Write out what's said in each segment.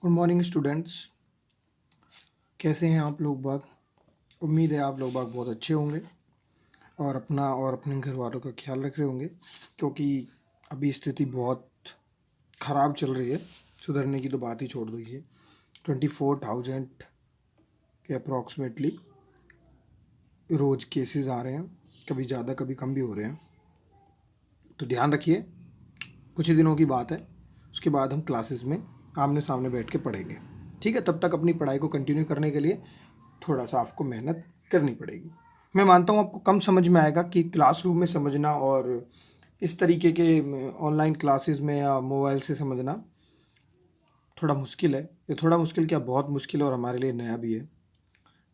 Good morning students. कैसे हैं आप लोग बाग। उम्मीद है आप लोग बाग बहुत अच्छे होंगे और अपना और अपने घर वालों का ख्याल रख रहे होंगे, क्योंकि अभी स्थिति बहुत ख़राब चल रही है। सुधरने की तो बात ही छोड़ दीजिए। 24,000 के अप्रॉक्सीमेटली रोज़ केसेस आ रहे हैं, कभी ज़्यादा कभी कम भी हो रहे हैं। तो ध्यान रखिए, कुछ ही दिनों की बात है, उसके बाद हम क्लासेस में आमने सामने बैठ के पढ़ेंगे। ठीक है, तब तक अपनी पढ़ाई को कंटिन्यू करने के लिए थोड़ा सा आपको मेहनत करनी पड़ेगी। मैं मानता हूँ आपको कम समझ में आएगा कि क्लासरूम में समझना और इस तरीके के ऑनलाइन क्लासेस में या मोबाइल से समझना थोड़ा मुश्किल है। ये थोड़ा मुश्किल क्या, बहुत मुश्किल है और हमारे लिए नया भी है।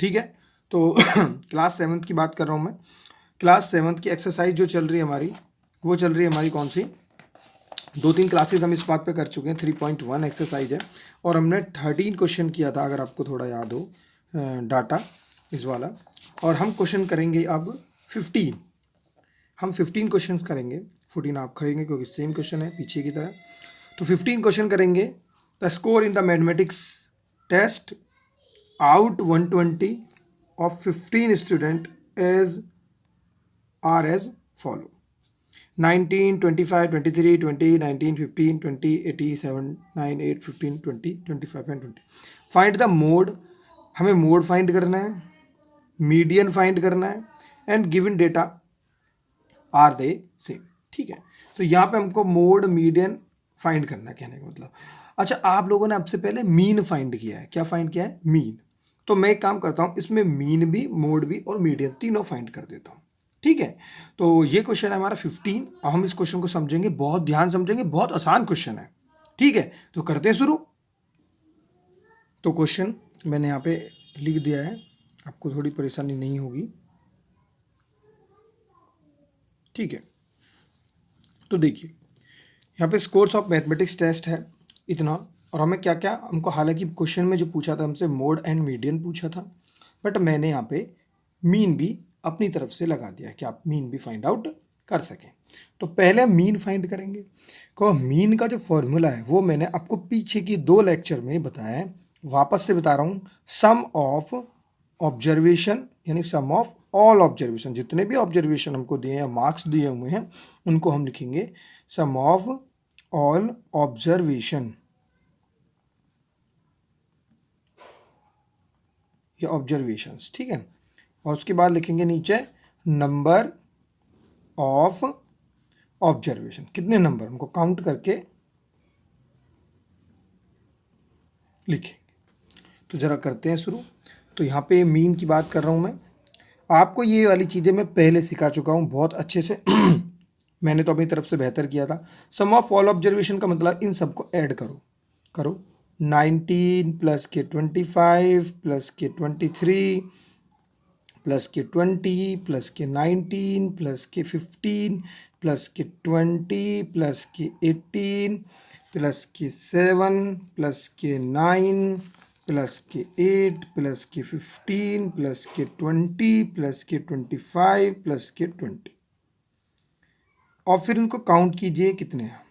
ठीक है, तो क्लास 7th की बात कर रहा हूँ मैं। क्लास 7th की एक्सरसाइज जो चल रही है हमारी, वो चल रही है हमारी कौन सी, 2-3 क्लासेस हम इस बात पे कर चुके हैं। 3.1 एक्सरसाइज है और हमने 13 क्वेश्चन किया था, अगर आपको थोड़ा याद हो डाटा इस वाला। और हम क्वेश्चन करेंगे अब 15। हम 15 क्वेश्चन करेंगे, 14 आप करेंगे क्योंकि सेम क्वेश्चन है पीछे की तरह। तो 15 क्वेश्चन करेंगे। The score in the mathematics test out 120 of 15 student as are as follow: 19, 25, 23, 20, 19, 15, 20, 87, 9, 8, 15, 20, 25 and 20। Find the mode, हमें मोड फाइंड करना है, मीडियन फाइंड करना है, and given data are they same. ठीक है, तो यहाँ पे हमको मोड मीडियन फाइंड करना है, कहने का मतलब। अच्छा, आप लोगों ने आपसे पहले मीन फाइंड किया है। क्या फाइंड किया है? मीन। तो मैं एक काम करता हूँ, इसमें मीन भी, मोड भी और मीडियन तीनों फाइंड कर देता हूँ। ठीक है, तो ये क्वेश्चन है हमारा 15। अब हम इस क्वेश्चन को समझेंगे, बहुत ध्यान समझेंगे, बहुत आसान क्वेश्चन है। ठीक है, तो करते हैं शुरू। तो क्वेश्चन मैंने यहाँ पे लिख दिया है, आपको थोड़ी परेशानी नहीं होगी। ठीक है, तो देखिए यहाँ पे स्कोर्स ऑफ मैथमेटिक्स टेस्ट है इतना, और हमें क्या क्या हमको, हालांकि क्वेश्चन में जो पूछा था हमसे मोड एंड मीडियन पूछा था, बट मैंने यहाँ पे मीन भी अपनी तरफ से लगा दिया कि आप मीन भी फाइंड आउट कर सकें। तो पहले हम मीन फाइंड करेंगे। को मीन का जो फॉर्मूला है वो मैंने आपको पीछे की 2 लेक्चर में बताया है, वापस से बता रहा हूँ। सम ऑफ ऑब्जर्वेशन यानी सम ऑफ ऑल ऑब्जर्वेशन, जितने भी ऑब्जर्वेशन हमको दिए हैं, मार्क्स दिए हुए हैं, उनको हम लिखेंगे सम ऑफ ऑल ऑब्जर्वेशन या ऑब्जर्वेशंस। ठीक है, और उसके बाद लिखेंगे नीचे नंबर ऑफ ऑब्जर्वेशन, कितने नंबर, उनको काउंट करके लिखेंगे। तो ज़रा करते हैं शुरू। तो यहाँ पे मीन की बात कर रहा हूँ मैं, आपको ये वाली चीज़ें मैं पहले सिखा चुका हूँ बहुत अच्छे से मैंने तो अपनी तरफ से बेहतर किया था। सम ऑफ ऑल ऑब्जर्वेशन का मतलब इन सबको ऐड करो। करो 19 प्लस के 25 प्लस के 23 प्लस के 20 प्लस के 19 प्लस के 15 प्लस के 20 प्लस के 18 प्लस के 7 प्लस के 9 प्लस के 8 प्लस के 15 प्लस के 20 प्लस के 25 प्लस के 20, और फिर इनको काउंट कीजिए कितने हैं।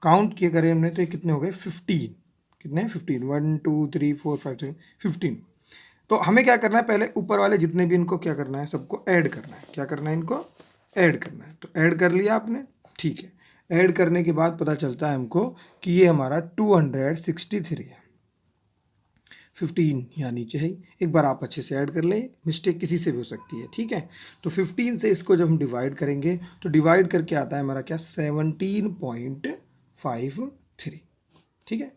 काउंट किए करें हमने तो ये कितने हो गए? 15। कितने हैं? 15। 1 2 3 4 5 6 15। तो हमें क्या करना है, पहले ऊपर वाले जितने भी इनको क्या करना है, सबको ऐड करना है। क्या करना है? इनको ऐड करना है। तो ऐड कर लिया आपने, ठीक है। ऐड करने के बाद पता चलता है हमको कि ये हमारा 263 है। 15 यहाँ नीचे है, एक बार आप अच्छे से ऐड कर लें, मिस्टेक किसी से भी हो सकती है। ठीक है, तो 15 से इसको जब हम डिवाइड करेंगे तो डिवाइड करके आता है हमारा क्या? 17.53। ठीक है,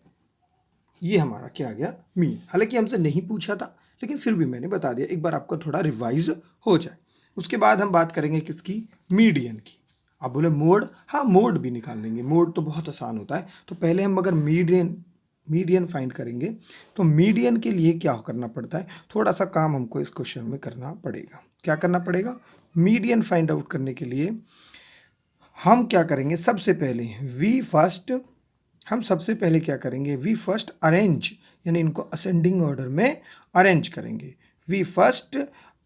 ये हमारा क्या आ गया? मीन। हालांकि हमसे नहीं पूछा था, लेकिन फिर भी मैंने बता दिया, एक बार आपका थोड़ा रिवाइज हो जाए। उसके बाद हम बात करेंगे किसकी? मीडियन की। आप बोले मोड, हाँ मोड भी निकाल लेंगे, मोड तो बहुत आसान होता है। तो पहले हम अगर मीडियन फाइंड करेंगे तो मीडियन के लिए क्या करना पड़ता है, थोड़ा सा काम हमको इस क्वेश्चन में करना पड़ेगा। क्या करना पड़ेगा? मीडियन फाइंड आउट करने के लिए हम क्या करेंगे, सबसे पहले हम सबसे पहले क्या करेंगे? वी फर्स्ट अरेंज, यानी इनको असेंडिंग ऑर्डर में अरेंज करेंगे। We first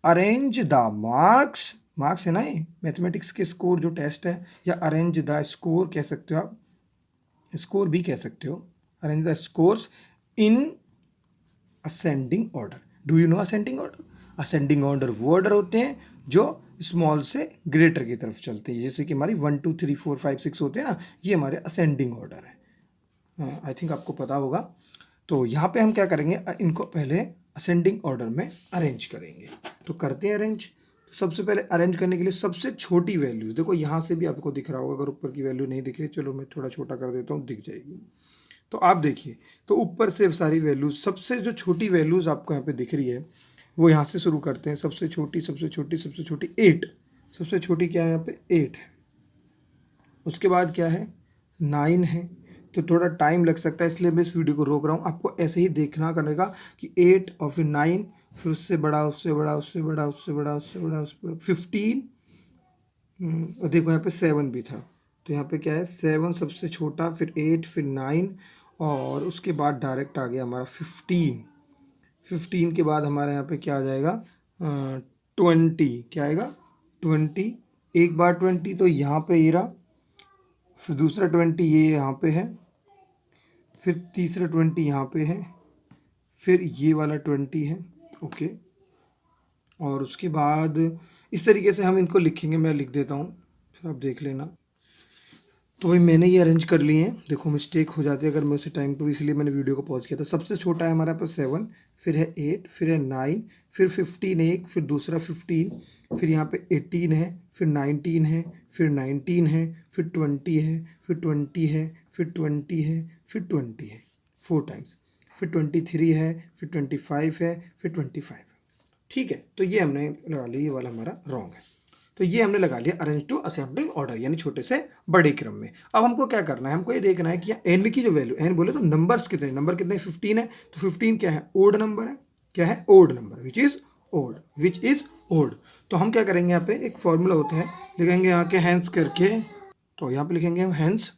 arrange the marks, marks है ना ये मैथमेटिक्स के स्कोर जो टेस्ट है, या अरेंज द स्कोर कह सकते हो आप, स्कोर भी कह सकते हो, arrange the scores in ascending order. Do you know ascending order? Ascending order वो ऑर्डर होते हैं जो स्मॉल से ग्रेटर की तरफ चलते हैं, जैसे कि हमारी 1 2 3 4 5 6 होते हैं ना, ये हमारे असेंडिंग ऑर्डर है। आई थिंक आपको पता होगा। तो यहाँ पे हम क्या करेंगे, इनको पहले असेंडिंग ऑर्डर में अरेंज करेंगे। तो करते हैं अरेंज। तो सबसे पहले अरेंज करने के लिए सबसे छोटी वैल्यूज, देखो यहाँ से भी आपको दिख रहा होगा, अगर ऊपर की वैल्यू नहीं दिख रही, चलो मैं थोड़ा छोटा कर देता हूँ, दिख जाएगी। तो आप देखिए, तो ऊपर से सारी वैल्यूज, सबसे जो छोटी वैल्यूज आपको यहाँ पे दिख रही है वो यहाँ से शुरू करते हैं। सबसे छोटी सबसे छोटी सबसे छोटी 8, सबसे छोटी क्या है यहाँ पे 8 है। उसके बाद क्या है 9 है। तो थोड़ा टाइम लग सकता है, इसलिए मैं इस वीडियो को रोक रहा हूँ। आपको ऐसे ही देखना करेगा कि 8 और फिर 9, फिर उससे बड़ा उससे बड़ा उससे बड़ा उससे बड़ा उससे बड़ा उससे बड़ा 15। और देखो यहाँ पे 7 भी था, तो यहाँ पे क्या है 7 सबसे छोटा, फिर 8, फिर 9, और उसके बाद डायरेक्ट आ गया हमारा 15। 15 के बाद हमारे यहाँ पे क्या आ जाएगा 20। क्या आएगा 20। एक बार 20 तो यहाँ पे ये रहा, फिर दूसरा 20 ये यहाँ पे है, फिर तीसरा 20 यहाँ पे है, फिर ये वाला 20 है। ओके, और उसके बाद इस तरीके से हम इनको लिखेंगे, मैं लिख देता हूँ फिर आप देख लेना। तो भाई मैंने ये अरेंज कर लिए हैं। देखो मिस्टेक हो जाती है अगर मैं उसी टाइम पे, इसलिए मैंने वीडियो को पॉज किया। तो सबसे छोटा है हमारे पास 7, फिर है 8, फिर है 9, फिर 15 एक, फिर दूसरा 15, फिर यहाँ पे 18 है, फिर 19 है, फिर 19 है, फिर 20 है, फिर 20 है, फिर 20 है, फिर 20 है 4 टाइम्स, फिर 23 है, फिर 25 है, फिर 25 है। ठीक है, तो ये हमने लगा लिया, ये वाला हमारा रॉन्ग है। तो ये हमने लगा लिया अरेंज टू असेंडिंग ऑर्डर, यानी छोटे से बड़े क्रम में। अब हमको क्या करना है, हमको ये देखना है कि एन की जो वैल्यू, एन बोले तो नंबर्स कितने, नंबर कितने 15 है, तो 15 क्या है ओड नंबर है। क्या है odd number, which is odd, which is odd. तो हम क्या करेंगे, यहाँ पे एक फॉर्मूला होता है, लिखेंगे यहाँ के हैंस करके। तो यहाँ पे लिखेंगे हम हैंस,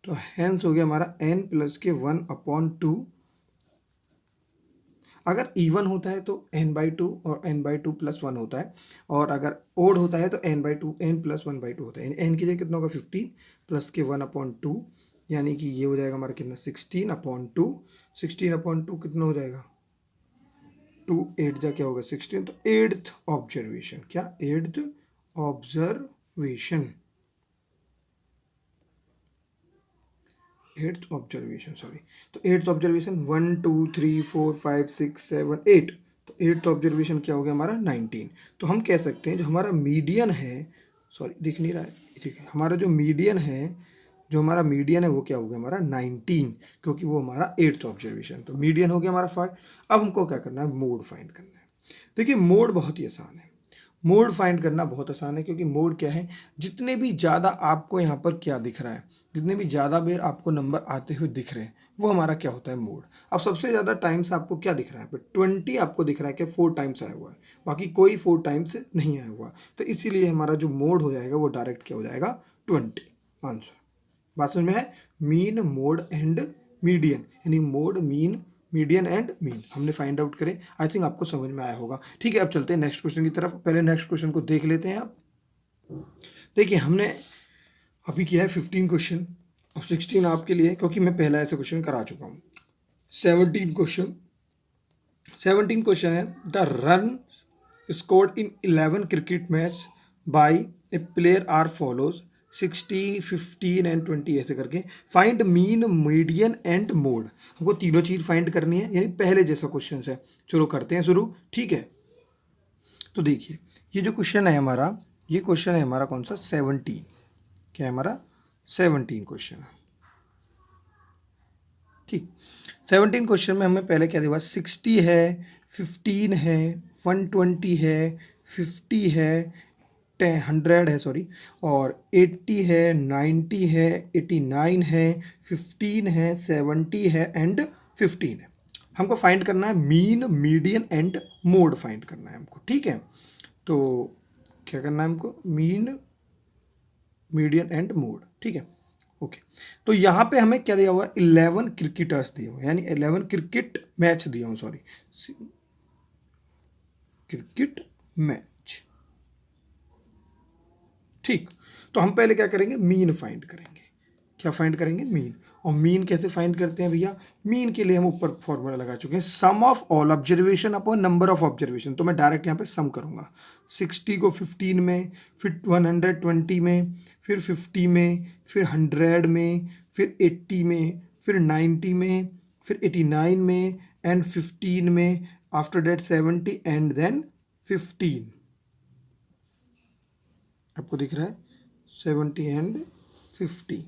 तो हैंस हो गया हमारा n प्लस के 1/2। अगर इवन होता है तो n/2 और n/2 + 1 होता है, और अगर ओड होता है तो n/2 n + 1/2 होता है। n की जगह कितना होगा 15 प्लस के 1/2, यानी कि ये हो जाएगा हमारा कितना 16/2। 16/2 कितना हो जाएगा 2 8 जा क्या होगा 16। तो 8th ऑब्जर्वेशन, क्या 8th observation, 8th observation sorry. तो 8th ऑब्जर्वेशन 1 2 3 4 5 6 7 8। तो 8th ऑब्जर्वेशन क्या हो गया हमारा 19। तो हम कह सकते हैं जो हमारा मीडियन है, सॉरी दिख नहीं रहा है, ठीक है, हमारा जो मीडियन है, जो हमारा मीडियन है वो क्या हो गया हमारा 19, क्योंकि वो हमारा 8th ऑब्जर्वेशन। तो मीडियन हो गया हमारा 5। अब हमको क्या करना है, मोड फाइंड करना है। देखिए मोड बहुत ही आसान है, मोड फाइंड करना बहुत आसान है, क्योंकि मोड क्या है, जितने भी ज़्यादा आपको यहाँ पर क्या दिख रहा है, जितने भी ज़्यादा बेर आपको नंबर आते हुए दिख रहे हैं, वो हमारा क्या होता है मोड। अब सबसे ज़्यादा टाइम्स आपको क्या दिख रहा है, 20 आपको दिख रहा है कि 4 टाइम्स आया हुआ है, बाकी कोई 4 टाइम्स नहीं आया हुआ। तो इसीलिए हमारा जो मोड हो जाएगा वो डायरेक्ट क्या हो जाएगा 20 आंसर। बात समझ में है, मीन मोड एंड मीडियन, यानी mode mean median and mean हमने फाइंड आउट करे। आई थिंक आपको समझ में आया होगा। ठीक है, अब चलते हैं नेक्स्ट क्वेश्चन की तरफ। पहले नेक्स्ट क्वेश्चन को देख लेते हैं। आप देखिए हमने अभी किया है 15 क्वेश्चन, और 16 आपके लिए, क्योंकि मैं पहला ऐसा क्वेश्चन करा चुका हूँ। 17 क्वेश्चन, 17 क्वेश्चन है, the run scored in 11 cricket match by a player are follows 60 15 and 20 ऐसे करके। Find mean median and mode, हमको तीनों चीज फाइंड करनी है, यानी पहले जैसा क्वेश्चन है। चलो करते हैं शुरू, ठीक है। तो देखिए ये जो क्वेश्चन है हमारा, ये क्वेश्चन है हमारा कौन सा 17, क्या है हमारा 17 क्वेश्चन है, ठीक। 17 क्वेश्चन में हमें पहले क्या दिया, 60 है, 15 है, 120 है, 50 है, 100 है सॉरी, और 80 है, 90 है, 89 है, 15 है, 70 है एंड 15 है। हमको फाइंड करना है mean median and mode find करना है हमको, ठीक है। तो क्या करना है हमको, मीन मीडियन एंड मोड, ठीक है, ओके। तो यहाँ पे हमें क्या दिया हुआ है, 11 क्रिकेटर्स दिए हुए, यानी 11 क्रिकेट मैच दिए हुए, सॉरी क्रिकेट मैच, ठीक। तो हम पहले क्या करेंगे, मीन फाइंड करेंगे। क्या फाइंड करेंगे, मीन। और मीन कैसे फाइंड करते हैं भैया? मीन के लिए हम ऊपर फॉर्मूला लगा चुके हैं, sum of all observation upon number of observation. तो मैं डायरेक्ट यहाँ पे सम करूँगा, 60 को 15 में, फिर 120 में, फिर 50 में, फिर 100 में, फिर 80 में, फिर 90 में, फिर 89 में, एंड 15 में, आफ्टर दैट 70 एंड देन 15। आपको दिख रहा है 70 एंड 50,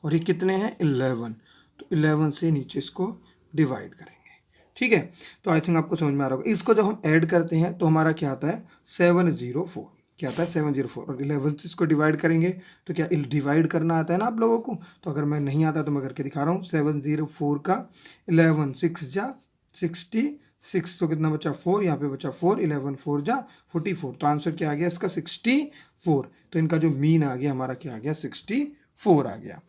और ये कितने हैं? 11। तो 11 से नीचे इसको डिवाइड करेंगे, ठीक है। तो आई थिंक आपको समझ में आ रहा होगा। इसको जब हम ऐड करते हैं तो हमारा क्या आता है? 704। क्या आता है? 704। और 11 से इसको डिवाइड करेंगे तो क्या डिवाइड करना आता है ना आप लोगों को? तो अगर मैं नहीं आता तो मैं करके दिखा रहा हूँ। 704 का 11 6 जा 66, तो कितना बचा? 4, यहाँ पे बचा 4, 11 4 जा 44। तो आंसर क्या आ गया इसका? 64। तो इनका जो मीन आ गया हमारा क्या आ गया? 64 आ गया।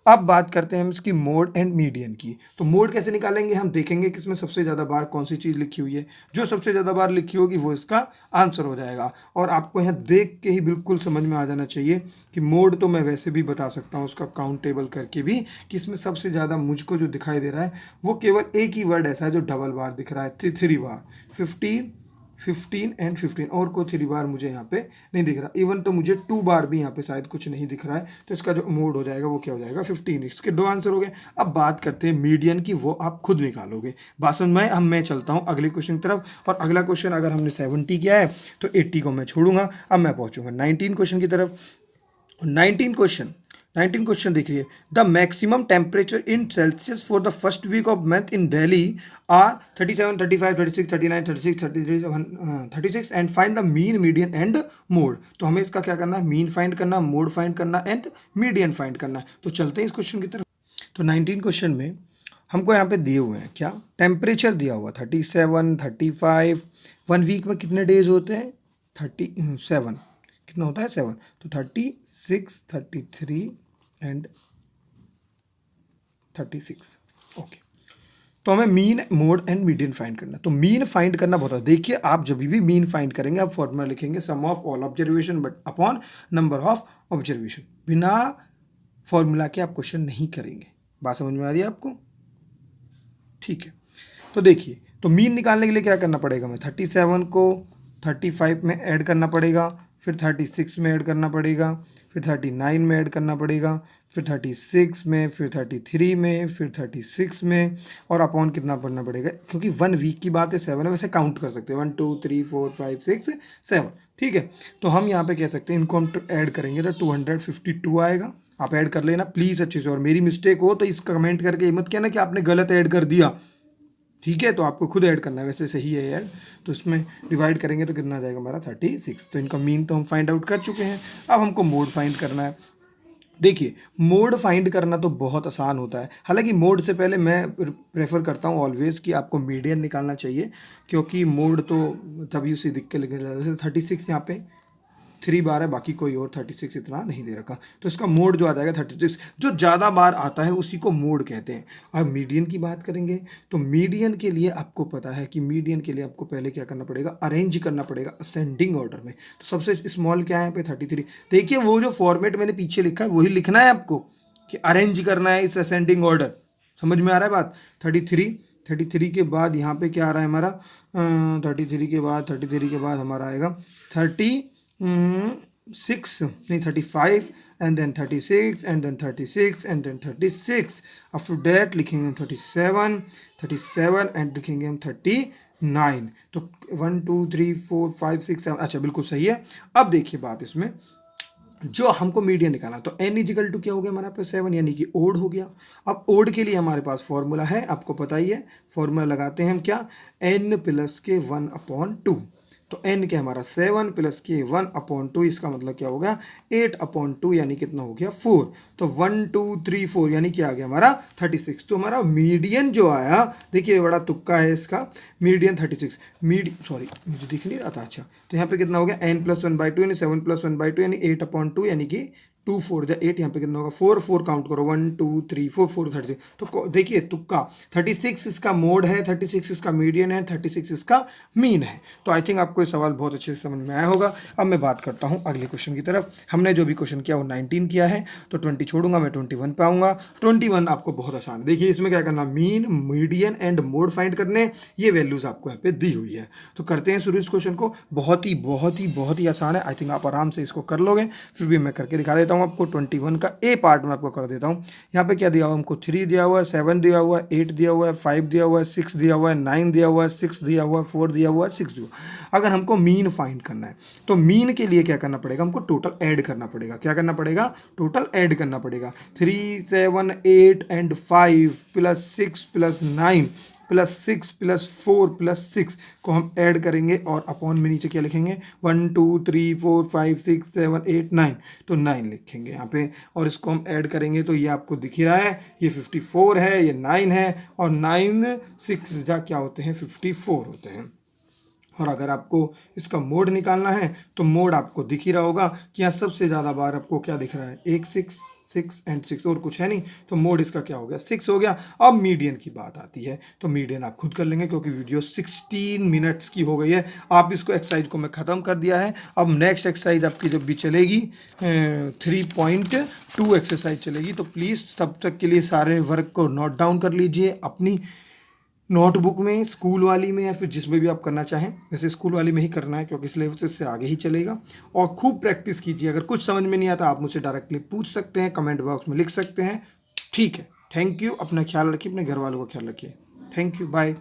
अब बात करते हैं हम इसकी मोड एंड मीडियन की। तो मोड कैसे निकालेंगे? हम देखेंगे कि इसमें सबसे ज़्यादा बार कौन सी चीज़ लिखी हुई है। जो सबसे ज़्यादा बार लिखी होगी वो इसका आंसर हो जाएगा। और आपको यहाँ देख के ही बिल्कुल समझ में आ जाना चाहिए कि मोड तो मैं वैसे भी बता सकता हूँ उसका काउंटेबल करके भी, कि इसमें सबसे ज़्यादा मुझको जो दिखाई दे रहा है वो केवल एक ही वर्ड ऐसा है जो डबल बार दिख रहा है, 3 बार, 15 एंड 15, और कोई 3 बार मुझे यहाँ पे नहीं दिख रहा। इवन तो मुझे 2 बार भी यहाँ पे शायद कुछ नहीं दिख रहा है। तो इसका जो मोड हो जाएगा वो क्या हो जाएगा? 15। इसके 2 आंसर हो गए। अब बात करते हैं मीडियन की, वो आप खुद निकालोगे। बात समझ में? अब मैं चलता हूँ अगले क्वेश्चन की तरफ। और अगला क्वेश्चन अगर हमने 70 किया है तो 80 को मैं छोड़ूंगा। अब मैं पहुँचूंगा 19 क्वेश्चन की तरफ। 19 क्वेश्चन देखिए, the maximum temperature in Celsius for the first week of month in Delhi are 37, 35, 36, 39, 36, 33, 36 and find the mean, median and mode. तो हमें इसका क्या करना है? मीन फाइंड करना, मोड फाइंड करना एंड मीडियन फाइंड करना है। तो चलते हैं इस क्वेश्चन की तरफ। तो 19 क्वेश्चन में हमको यहाँ पे दिए हुए हैं क्या? टेम्परेचर दिया हुआ 37, 35। 1 वीक में कितने डेज होते हैं? 37। कितना होता है? 7। तो 36, 33 एंड 36। ओके, तो हमें mean, mode and median find करना। तो मीन फाइंड करना बहुत है। देखिए, आप जब भी मीन फाइंड करेंगे आप फॉर्मूला लिखेंगे sum of all observation but upon number of observation. बिना फॉर्मूला के आप क्वेश्चन नहीं करेंगे। बात समझ में आ रही है आपको? ठीक है, तो देखिए, तो मीन निकालने के लिए क्या करना पड़ेगा? हमें 37 को 35 में ऐड करना पड़ेगा, फिर 36 में ऐड करना पड़ेगा, फिर 39 में ऐड करना पड़ेगा, फिर 36 में, फिर 33 में, फिर 36 में, और अपॉन कितना पढ़ना पड़ेगा? क्योंकि 1 वीक की बात है, 7 है, वैसे काउंट कर सकते हैं 1 2 3 4 5 6 7। ठीक है, तो हम यहाँ पे कह सकते हैं इनको हम ऐड करेंगे तो 252 आएगा। आप ऐड कर लेना प्लीज़ अच्छे से, और मेरी मिस्टेक हो तो इस कमेंट करके मत कहना कि आपने गलत ऐड कर दिया। ठीक है, तो आपको खुद ऐड करना है, वैसे सही है ऐड। तो इसमें डिवाइड करेंगे तो कितना आ जाएगा हमारा? 36। तो इनका मीन तो हम फाइंड आउट कर चुके हैं। अब हमको मोड फाइंड करना है। देखिए, मोड फाइंड करना तो बहुत आसान होता है। हालांकि मोड से पहले मैं प्रेफर करता हूँ ऑलवेज कि आपको मीडियन निकालना चाहिए, क्योंकि मोड तो तभी उसे दिख के लगे। जैसे 36 यहाँ पे 3 बार है, बाकी कोई और 36 इतना नहीं दे रखा, तो इसका मोड जो आ जाएगा 36। जो ज़्यादा बार आता है उसी को मोड कहते हैं। अब मीडियन की बात करेंगे तो मीडियन के लिए आपको पता है कि मीडियन के लिए आपको पहले क्या करना पड़ेगा? अरेंज करना पड़ेगा असेंडिंग ऑर्डर में। तो सबसे स्मॉल क्या है यहाँ पे? 33। देखिए, वो जो फॉर्मेट मैंने पीछे लिखा है वही लिखना है आपको, कि अरेंज करना है इस असेंडिंग ऑर्डर। समझ में आ रहा है बात? 33 के बाद यहाँ पे क्या आ रहा है हमारा? 33 के बाद हमारा आएगा 36 नहीं 35 and then 36 and then 36 and then 36। after that लिखेंगे हम 37 and लिखेंगे हम 39। तो 1 2 3 4 5 6 7। अच्छा, बिल्कुल सही है। अब देखिए बात इसमें, जो हमको मीडियन निकालना, तो n इजिकल टू क्या हो गया हमारे पास? 7, यानी कि ओड हो गया। अब ओड के लिए हमारे पास फॉर्मूला है, आपको पता ही है। फॉर्मूला लगाते हैं हम क्या? n प्लस के 1/2। तो n के हमारा 7 प्लस के 1/2, इसका मतलब क्या हो गया? 8/2, यानी कितना हो गया? 4। तो 1 2 3 4 यानी क्या आ गया हमारा? 36। तो हमारा मीडियन जो आया, देखिए बड़ा तुक्का है इसका, मीडियन 36। सॉरी मुझे दिख नहीं रहा था। अच्छा, तो यहाँ पे कितना हो गया? n + 1/2 यानी 7 + 1/2 यानी 8/2 यानी कि 2 4 जा 8, यहाँ पे कितना होगा 4 4 काउंट करो 1 2 3 4 4 36। तो देखिए तुक्का 36 इसका मोड है, 36 इसका मीडियन है, 36 इसका मीन है। तो आई थिंक आपको ये सवाल बहुत अच्छे से समझ में आया होगा। अब मैं बात करता हूँ अगले क्वेश्चन की तरफ। हमने जो भी क्वेश्चन किया वो 19 किया है, तो 20 छोड़ूंगा मैं 21 पे आऊँगा। 21 आपको बहुत आसान है। देखिए इसमें क्या करना, mean median and mode find करने, ये वैल्यूज़ आपको यहाँ पे दी हुई है। तो करते हैं शुरू इस क्वेश्चन को। बहुत ही आसान है। आई थिंक आप आराम से इसको कर लोगे। फिर भी मैं करके दिखा देता हूँ आपको। 21 का ए पार्ट में आपको कर देता हूँ। यहाँ पे क्या दिया हुआ हमको, 3 दिया हुआ है, 7 दिया हुआ है, 8 दिया हुआ है, 5 दिया हुआ है, 6 दिया हुआ है, 9 दिया हुआ है, 6 दिया हुआ है, 4 दिया हुआ है, 6 दिया हुआ है। अगर हमको मीन फाइंड करना है तो मीन के लिए क्या करना पड़ेगा, हमको टोटल ऐड करना पड़ेगा। क्या करना पड़ेगा, टोटल ऐड करना पड़ेगा। 3 7 8 and 5 plus 6 plus 9 plus 6 plus 4 plus 6 को हम ऐड करेंगे और अपॉन में नीचे क्या लिखेंगे, 1 2 3 4 5 6 7 8 9, तो 9 लिखेंगे यहाँ पे। और इसको हम ऐड करेंगे तो ये आपको दिख ही रहा है, ये 54 है, ये 9 है, और 9 6 जा क्या होते हैं, 54 होते हैं। और अगर आपको इसका मोड निकालना है तो मोड आपको दिख ही रहा होगा कि यहाँ सबसे ज़्यादा बार आपको क्या दिख रहा है, 1 6 6 एंड 6, और कुछ है नहीं, तो मोड इसका क्या हो गया, 6 हो गया। अब मीडियन की बात आती है, तो मीडियन आप खुद कर लेंगे क्योंकि वीडियो 16 मिनट्स की हो गई है। आप इसको एक्सरसाइज को मैं ख़त्म कर दिया है। अब नेक्स्ट एक्सरसाइज आपकी जब भी चलेगी 3.2 एक्सरसाइज चलेगी, तो प्लीज़ तब तक के लिए सारे वर्क को नोट डाउन कर लीजिए अपनी नोटबुक में, स्कूल वाली में, या फिर जिसमें भी आप करना चाहें। वैसे स्कूल वाली में ही करना है क्योंकि सिलेबस इससे आगे ही चलेगा। और खूब प्रैक्टिस कीजिए। अगर कुछ समझ में नहीं आता आप मुझसे डायरेक्टली पूछ सकते हैं, कमेंट बॉक्स में लिख सकते हैं। ठीक है, थैंक यू। अपना ख्याल रखिए, अपने घर वालों का ख्याल रखिए। Thank you, bye.